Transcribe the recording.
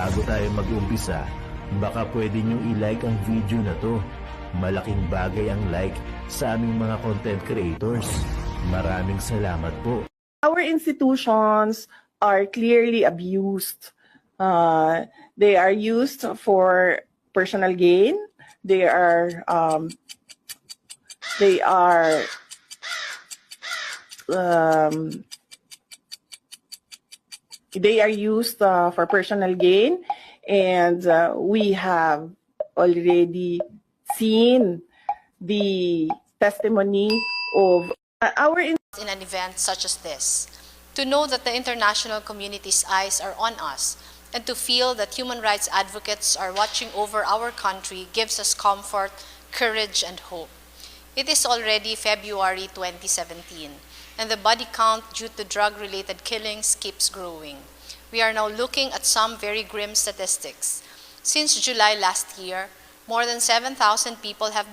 bago tayo mag-umpisa, baka pwede nyo i-like ang video na to. Malaking bagay ang like sa aming mga content creators. Maraming salamat po. Our institutions are clearly abused. They are used for personal gain. They are used for personal gain, and we have already seen the testimony of our in an event such as this, to know that the international community's eyes are on us, and to feel that human rights advocates are watching over our country gives us comfort, courage, and hope. It is already February 2017, and the body count due to drug-related killings keeps growing. We are now looking at some very grim statistics. Since July last year, more than 7,000 people have been